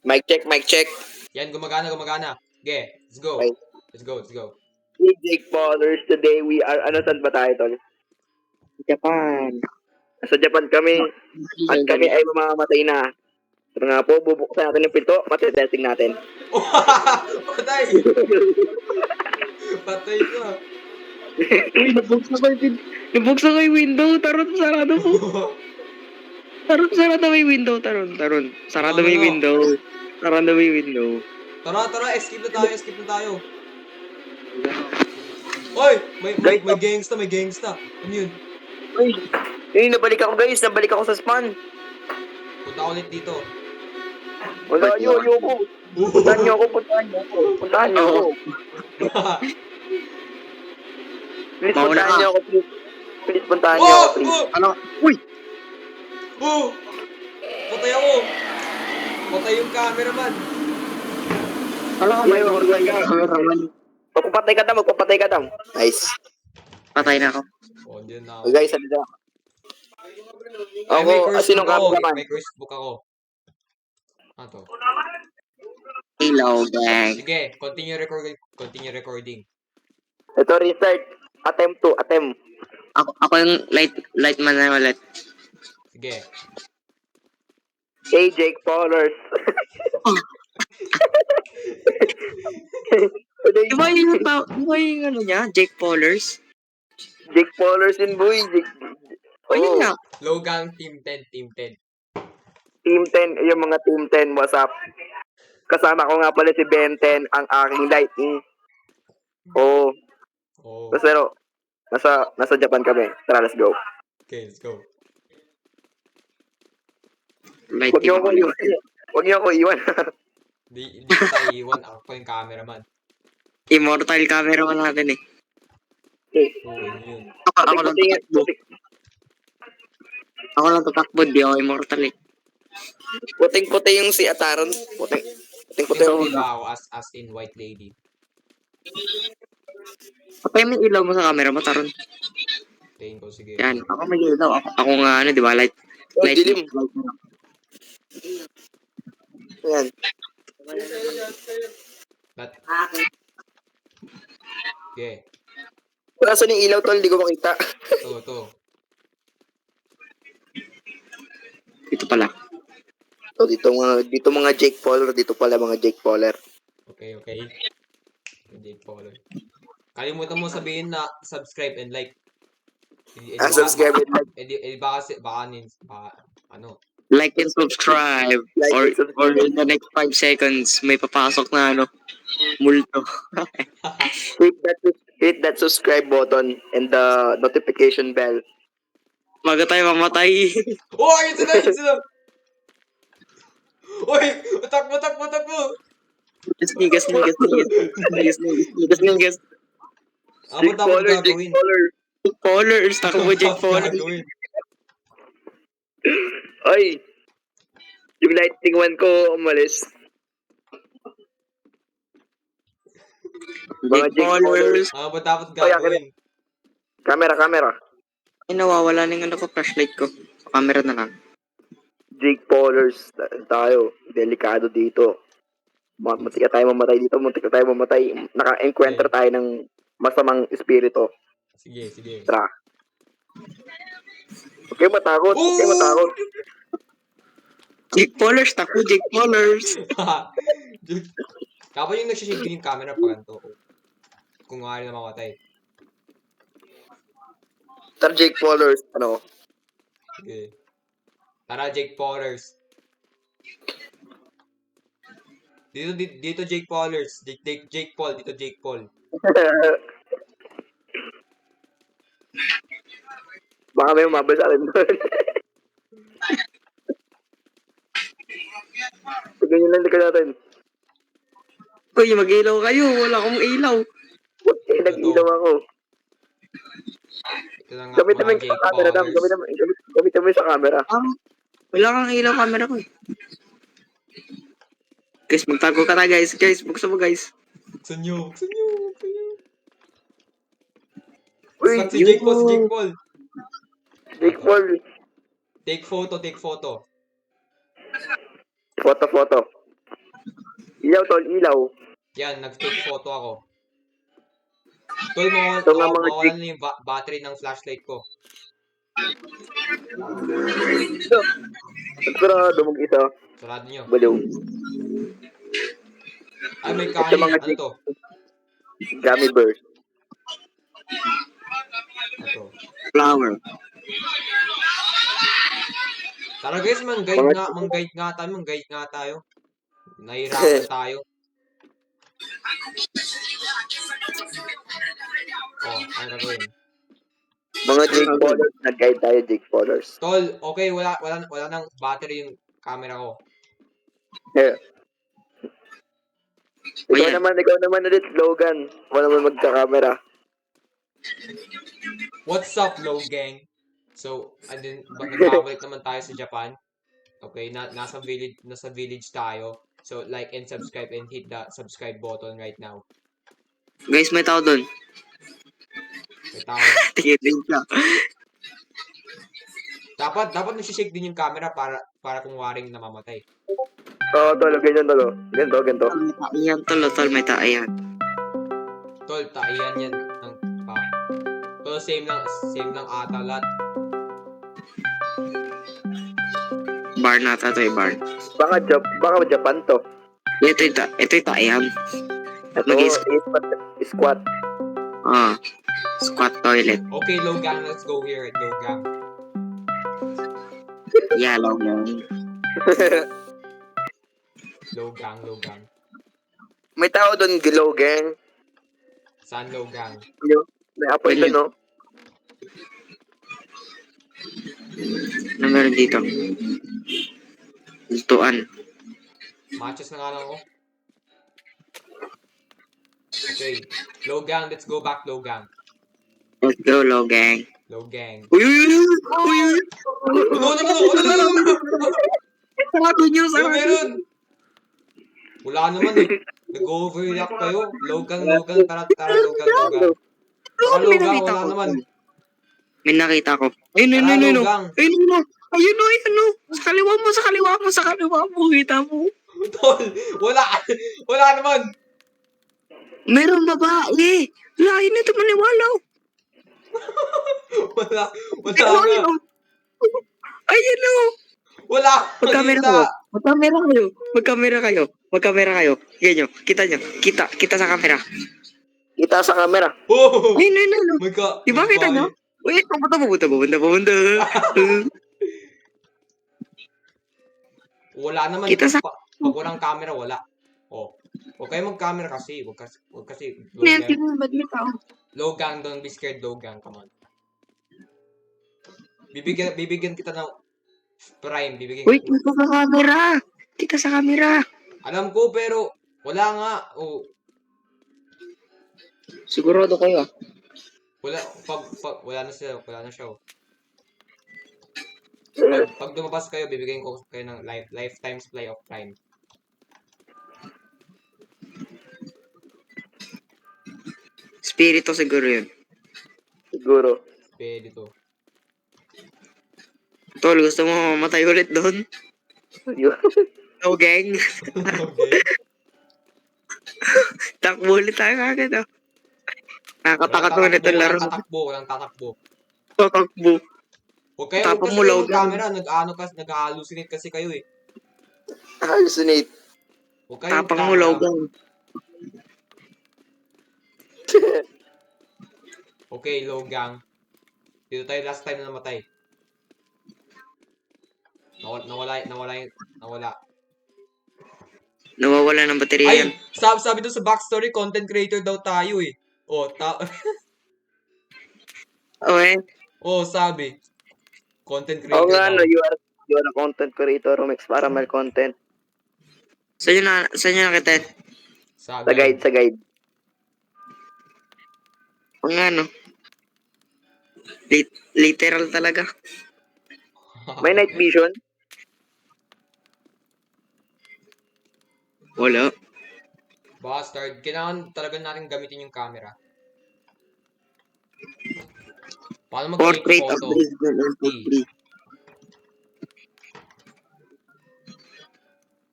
Mic check, mic check. Yan, gumagana. Okay, let's go. Okay. Let's go. Hey, Jake Paulers, today we are, saan ba tayo, tol? Japan. Sa Japan kami, at kami ay mamamatay na. So nga po, bubuksan natin yung pinto, matitesting natin. Patay! Patay ka. Uy, nabuksan ko yung window. Taron, sarado po. Taron, sarado mo yung window. Taron. Sarado mo yung window. Sarado mo yung window. Tara, escape na tayo. Oy! May gangsta. Ano yun? Uy, nabalik ako guys, nabalik ako sa spawn. Punta ko ulit dito. Wala, ayoko. Puntahan niyo ako. Please, Mauna puntahan ka. niyo ako, please. Please, puntahan niyo ako, please. Ano? Uy! Patay ako! Patay yung cameraman. Ano ka may organ ka? Cameraman. Magpapatay ka daw. Nice. Patay na ako. Oh, hindi na So guys, sabi na. Ay, may Ako, curse sinong book ako. cameraman? May curse book ako. Ano to? Hello, gang. Sige, continue recording. Ito, restart. Attempt. Ako yung light man na ulit. Sige. Hey, Jake Paulers. Di ba yung ano niya? Jake Paulers? Jake Paulers yun, boy. O yun nga. Logang Team 10. Team 10, yung mga Team 10, what's up? Kasama ko nga pala si Ben 10, ang aking lightning. Oh, Oh. pero nasa Japan kami. Tara, let's go. Okay, let's go. Light Huwag niyo ako iwan. Di ko tayo iwan. Ako yung cameraman. Immortal camera natin eh. Oo, yun. Ako lang tatakbo. Ako lang tatakbo. Di ako immortal eh. Puting-puti yung si Ataron. Puting-puti Ito yung... ba ako as in white lady? Patay mo yung ilaw mo sa camera mo, Taron. Tingin ko, sige. Yan. Ako may ilaw. Ako nga ano, di ba? Light. dilim. Yan. Okay. Kaso yung ilaw, tol, di ko makita. Ito. Ito pala. So, dito mga Jake Pauler, dito pala mga Jake Pauler. Okay. Hindi follow. Kalimutan mo sabihin na subscribe and like. Subscribe and like. Baka ano. Like and subscribe. Like or and subscribe. in the next 5 seconds, may papasok na ano, multo. Hit that subscribe button and the notification bell. Maga tayo mamatay. Oh, ito na! Uy! Takbo! Snigas. Ano dapat gagawin? Jake Paulers. Takbo Jake Paulers. Ay! Yung lighting one ko umalis. Jake Paulers. Ano ba dapat gagawin? Camera. Ay, nawawala na yung ano ko, flashlight ko. Sa camera na lang. Jake Paulers tayo. Delikado dito. Muntik na tayo mamatay dito. Naka-encounter tayo ng masamang espiritu. Sige. Tara. Okay, matakot. Jake Paulers. Takbo Jake Paulers. Kapag yung nagsishake yung camera pa ganito. Kung nga na mamatay. Tara, Jake Paulers. Ano? Sige. Tara, Jake Paulers. Dito Jake Paulers. Jake Paul. Dito Jake Paul. Baka may umabal sa akin doon. Ganyan lang likod natin. Uy, mag-ilaw kayo. Wala akong ilaw. Nag-ilaw ako. Ito na nga Gamitin mo mga yung Jake camera, Dam. Paulers. Gamitin mo yung sa camera. Wala kang ilaw camera ko eh. Guys, magtago ka na guys. Guys, buksan mo guys. Buksan nyo. Uy, Si Jake Paul. Jake Paul. Take photo. Photo. Ilaw, tol, ilaw. Yan, nag-take photo ako. Tol, Ito nga mga mawawalan na yung battery ng flashlight ko. Sigurado mag-isa. Sarado nyo. Baliw. Ay, may Ito kain. mga Ano to? gummy bears. Ano to? Flower. Tara guys, mag-guide nga tayo. Nahihirapan tayo. Oh, ano gagawin? Mga Jake Paulers. Nag-guide tayo, Jake Paulers. Tol, okay, wala nang battery yung camera ko. Yeah. Ayan. Ikaw naman ulit, Logan. Wala naman magka-camera. What's up, Low Gang? So, nagbabalik naman tayo sa Japan. Okay, nasa village tayo. So, like and subscribe and hit the subscribe button right now. Guys, may tao doon. May tao. Tingin siya. Dapat nag-shake din yung camera para kung waring namamatay. Oo, tol. Ganyan, tol. Ganito. Ayan, tol, may tao yan. Tol, taiyan yan ng pa. Tol, same lang ata lahat. Bar nata to, bar. Baka Japan to. Ito yung tayan. Ito, Mag-i- squat. Squat toilet. Okay, Low Gang, let's go here at Low Gang. Yellow gang. Low Gang. May tao doon, Logan. Saan Low Gang? May apoy Ayun. doon, no? Ano meron dito? Lutuan. Matches na nga lang ako. Okay. Low Gang, let's go back, Low Gang. Let's go, low gang. Low Gang. Uy! Uy! Ano? Sarado nyo, Ano meron? Wala naman eh. Nag-overreact kayo. Low Gang. Tara, Low Gang. Tara, Low Gang, wala naman. May nakita ko. Ayun, Tara, ayun. Low Gang. Ayun. Sa kaliwa mo. Kita mo. Tol, wala naman. Meron babae. Lain nito maniwala. Wala Ayun, nga. ayun o. Wala. Magkamera kayo. Ganyan nyo. Kita sa kamera. Kita sa camera. Oh, Ayun. my God. Diba kita mo? Wait, pupunta. Wala naman. Kita sa- Pag walang camera, wala. Oh. Huwag kayo mag-camera kasi. Huwag kasi. Ba't may tao? Low Gang, don't be scared, Low Gang. Come on. Bibigyan kita ng prime. Wait, kita sa kamera. Alam ko, pero wala nga. Oh, Sigurado kayo. wala. Wala na siya. Oh. Pag lumabas kayo, bibigyan ko kayo ng lifetime supply of prime. Spirito siguro yun. Siguro. Pwede to. Tol, gusto mo mamatay ulit doon? No, gang. Okay. Takbo ulit tayo kagad, oh. Nakakatakot mo nito laro. Walang tatakbo. Tatakbo. Huwag kayo Tapos kasi mo, kayo Low Gang. camera, nag-hallucinate kasi kayo eh. Hallucinate. Huwag kayo Tapang mo, camera. Logan. Okay, Low Gang. Dito tayo last time na namatay. Nawala. Nawawala ng baterya yan. Ay! Sabi doon sa backstory, content creator daw tayo eh. Oh, Okay. oh, sabi. Content Oo creator nga, daw. no, you are a content creator who makes paramal content. Saan nyo nakita? Sa guide. O nga, no? Literal talaga. May night vision. Wala. Bastard. Kailangan talaga natin gamitin yung camera. Paano mag-take Portrait of photo? Brisbane MP3.